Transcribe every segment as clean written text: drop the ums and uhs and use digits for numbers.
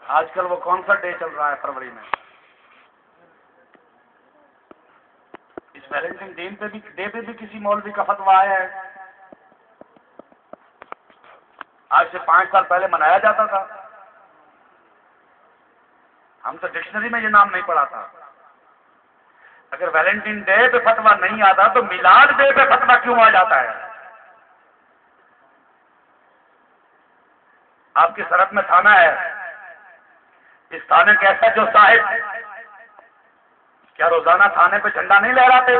آج کل وہ کون سا ڈے چل رہا ہے فروری میں؟ اس ویلنٹائن ڈے پہ بھی کسی مولوی کا فتویٰ آیا ہے؟ آج سے 5 سال پہلے منایا جاتا تھا. ہم تو ڈکشنری میں یہ نام نہیں پڑھا تھا. اگر ویلنٹائن ڈے پہ فتویٰ نہیں آتا تو میلاد ڈے پہ فتویٰ کیوں آ جاتا ہے؟ آپ کی سرحد میں تھانہ ہے، اس تھانے کے ایسا جو صاحب کیا روزانہ تھانے پہ جھنڈا نہیں لہراتے؟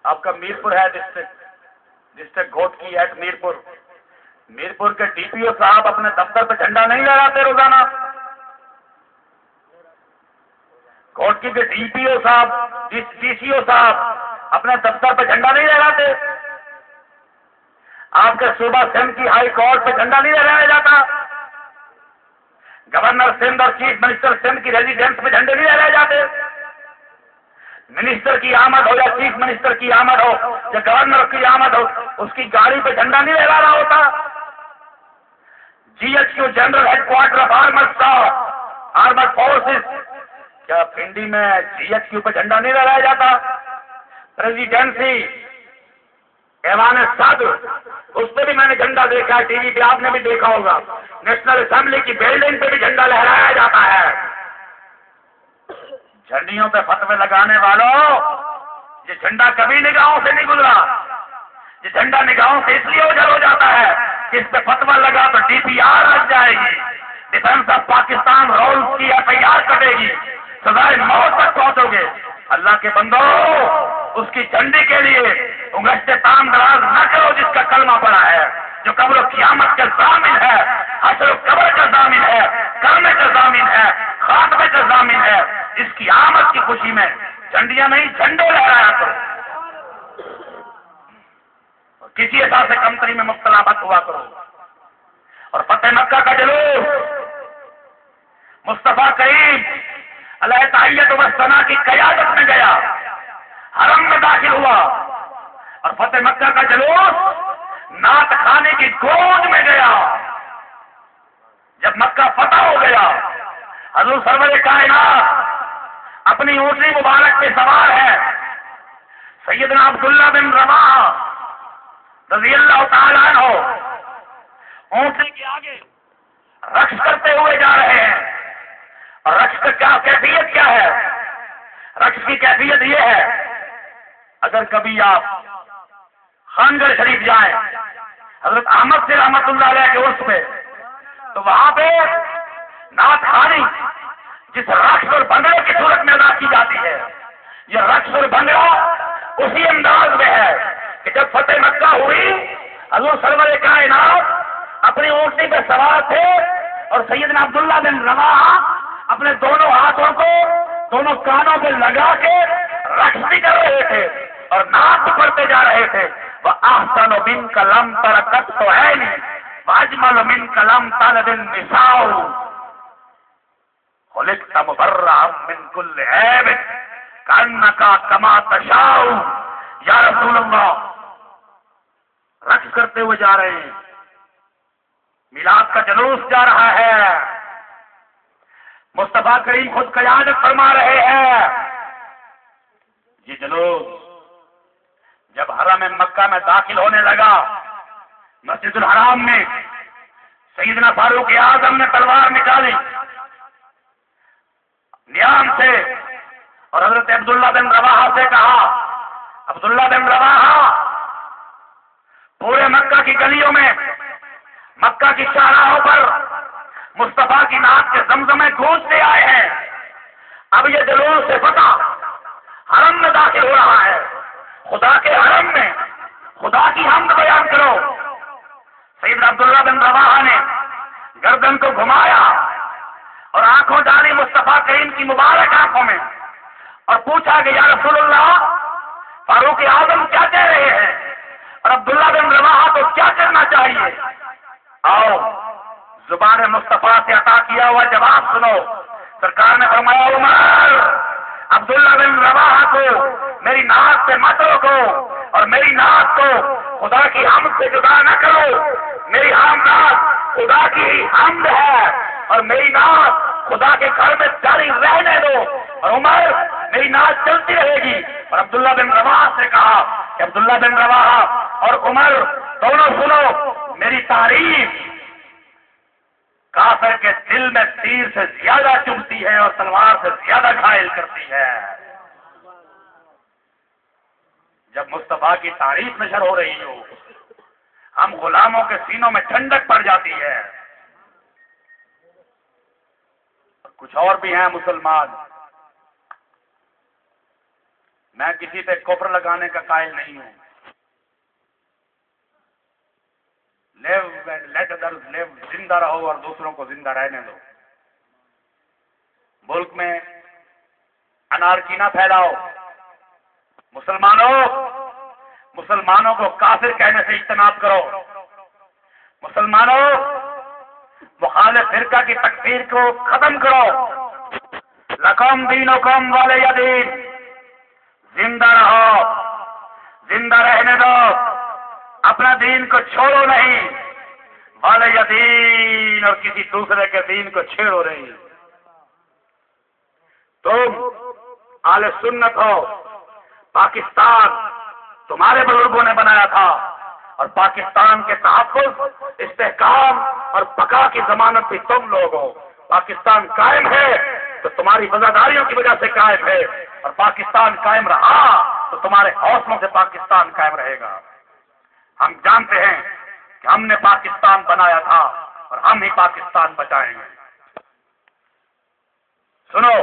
آپ کا میرپور ہے ڈسٹرکٹ گھوٹ کی ایٹ میرپور کے ڈی پی او صاحب اپنے دفتر پہ جھنڈا نہیں لہراتے روزانہ؟ گھوٹ کی کے ڈی پی او صاحب ڈی سی او صاحب اپنے دفتر پہ جھنڈا نہیں لہراتے؟ آپ کے صوبہ سندھ کی ہائی کورٹ پہ جھنڈا نہیں لہرایا جاتا؟ گورنر سندھ اور چیف منسٹر سندھ کی ریزیڈینس پہ جھنڈے نہیں لہرائے جاتے؟ منسٹر کی آمد ہو یا چیف منسٹر کی آمد ہو یا گورنر کی آمد ہو، اس کی گاڑی پہ جھنڈا نہیں لہرا رہا ہوتا؟ G H Q general head quarter of armed forces, کیا پنڈی میں جی ایچ کیو پہ جھنڈا نہیں لہرایا جاتا؟ پریزیڈینسی ایوان صدر، اس پہ بھی میں نے جھنڈا دیکھا ہے، ٹی وی پہ آپ نے بھی دیکھا ہوگا. نیشنل اسمبلی کی بلڈنگ پہ بھی جھنڈا لہرایا جاتا ہے. جھنڈیوں پہ فتوے لگانے والوں، یہ جھنڈا کبھی نگاہوں سے نہیں گزرا. یہ جھنڈا نگاہوں سے اس لیے اوجھل ہو جاتا ہے کہ اس پہ فتویٰ لگا تو ڈی پی آر لگ جائے گی، ڈیفینس آف پاکستان رولز کی ایف آئی آر کٹے گی، سزائے موت تک پہنچو گے. اللہ کے بندو، اس کی جھنڈی کے لیے انگشتے تام دراز نہ کرو جس کا کلمہ پڑا ہے، جو قبر و قیامت کا ضامن ہے، حشر و قبر کا ضامن ہے، کرنے کا ضامن ہے، خاتمے کا ضامن ہے. اس کی آمد کی خوشی میں جھنڈیاں نہیں، جھنڈے لہرایا کرو، اور کسی احساس سے کمتری میں مبتلا مت ہوا کرو. اور فتح مکہ کا جلوس مصطفیٰ کریم علیہ تحیت و ثنا کی قیادت میں گیا، حرم میں داخل ہوا، اور فتح مکہ کا جلوس نعت خانے کی گود میں گیا. جب مکہ فتح ہو گیا، حضور سرور کائنات اپنی اونٹنی مبارک پہ سوار ہے. سیدنا عبداللہ بن رواحہ رضی اللہ تعالیٰ عنہ اونٹنی کے آگے رقص کرتے ہوئے جا رہے ہیں. اور رقص کا کیا کیفیت کیا ہے؟ رقص کی کیفیت یہ ہے، اگر کبھی آپ خانگڑھ شریف جائیں حضرت احمد سے رحمت اللہ علیہ کے عرس پہ، تو وہاں پہ نعت خوانی جس رقص اور بھنگڑے کی صورت میں ادا کی جاتی ہے، یہ رقص اور بھنگڑا اسی انداز میں ہے کہ جب فتح مکہ ہوئی، حضور سرور کائنات اپنی اونٹنی پہ سوار تھے، اور سیدنا عبداللہ بن رواحہ اپنے دونوں ہاتھوں کو دونوں کانوں پہ لگا کے رقص بھی کر رہے تھے اور نعت پڑھتے جا رہے تھے. وَأَحْسَنُ مِنْكَ لَمْ تَرَ قَطُّ عَيْنٍ وَأَجْمَلُ مِنْكَ لَمْ تَلِدِ النِّسَاءُ خُلِقْتَ مُبَرَّأً مِنْ كُلِّ عَيْبٍ كَأَنَّكَ كَمَا تَشَاءُ. یا رسول اللہ، رقص کرتے ہوئے جا رہے ہیں، میلاد کا جلوس جا رہا ہے، مصطفیٰ کریم خود قیادت فرما رہے ہیں. یہ جلوس جب حرم مکہ میں داخل ہونے لگا، مسجد الحرام میں سیدنا فاروق اعظم نے تلوار نکالی نیام سے، اور حضرت عبداللہ بن رواحہ سے کہا، عبداللہ بن رواحہ، پورے مکہ کی گلیوں میں، مکہ کی شاہراہوں پر مصطفیٰ کی نعت کے زمزمے گونجتے آئے ہیں. اب یہ جلوس سے فتح حرم میں داخل ہو رہا ہے، خدا کے حرم میں خدا کی حمد بیان کرو. سیدنا عبداللہ بن رواحہ نے گردن کو گھمایا اور آنکھوں ڈالی مصطفیٰ کریم کی مبارک آنکھوں میں، اور پوچھا کہ یا رسول اللہ، فاروق اعظم کیا کہہ رہے ہیں اور عبداللہ بن رواحہ کو کیا کرنا چاہیے؟ آؤ زبان مصطفیٰ سے عطا کیا ہوا جواب سنو. سرکار نے فرمایا، عمر، عبداللہ بن رواحہ کو میری نعت سے مت روکو، اور میری نعت کو خدا کی حمد سے جدا نہ کرو. میری نعت خدا کی ہی حمد ہے، اور میری نعت خدا کے گھر میں جاری رہنے دو، اور عمر میری نعت چلتی رہے گی۔ اور عبداللہ بن رواحہ سے کہا کہ عبداللہ بن رواحہ اور عمر دونوں سنو، میری تعریف کافر کے دل میں تیر سے زیادہ چبھتی ہے اور تلوار سے زیادہ گھائل کرتی ہے۔ جب مصطفیٰ کی تعریف نشر ہو رہی ہو، ہم غلاموں کے سینوں میں ٹھنڈک پڑ جاتی ہے۔ کچھ اور بھی ہیں مسلمان، میں کسی پہ کفر لگانے کا قائل نہیں ہوں۔ لیو اینڈ لیٹ ادرز لیو، زندہ رہو اور دوسروں کو زندہ رہنے دو۔ ملک میں انارکی نہ پھیلاؤ۔ مسلمانوں کو کافر کہنے سے اجتناب کرو۔ مسلمانوں، مخالف فرقہ کی تکفیر کو ختم کرو۔ لکم دینکم ولی دین، زندہ رہو، زندہ رہنے دو، اپنا دین کو چھوڑو نہیں، ولی دین، اور کسی دوسرے کے دین کو چھیڑو نہیں۔ تم اہل سنت ہو، پاکستان تمہارے بزرگوں نے بنایا تھا، اور پاکستان کے تحفظ، استحکام اور بقا کی ضمانت بھی تم لوگ ہو۔ پاکستان قائم ہے تو تمہاری وفاداریوں کی وجہ سے قائم ہے، اور پاکستان قائم رہا تو تمہارے حوصلوں سے پاکستان قائم رہے گا۔ ہم جانتے ہیں کہ ہم نے پاکستان بنایا تھا اور ہم ہی پاکستان بچائیں گے۔ سنو،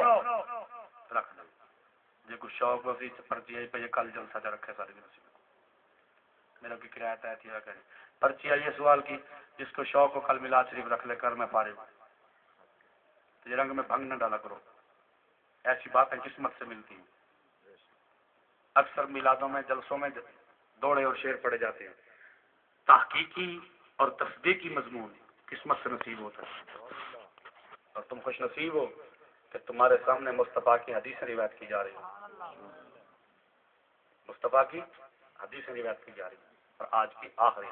رکھ دو یہ کچھ شوق ہوتی پرچی ہے پہ یہ کل جلسہ جا رکھے سارے میرا کی کرایہ طے کیا کرے پرچی یہ سوال کی جس کو شوق کو کل میلاد شریف رکھ لے کر میں فارغ ہوں۔ یہ رنگ میں بھنگ نہ ڈالا کرو، ایسی باتیں قسمت سے ملتی ہیں۔ اکثر میلادوں میں جلسوں میں دوڑے اور شعر پڑے جاتے ہیں، تحقیقی اور تصدیقی مضمون قسمت سے نصیب ہوتا ہے، اور تم خوش نصیب ہو کہ تمہارے سامنے مصطفیٰ کی حدیث روایت کی جا رہی ہے، مصطفیٰ کی حدیث روایت کی جا رہی ہے، اور آج کی آخری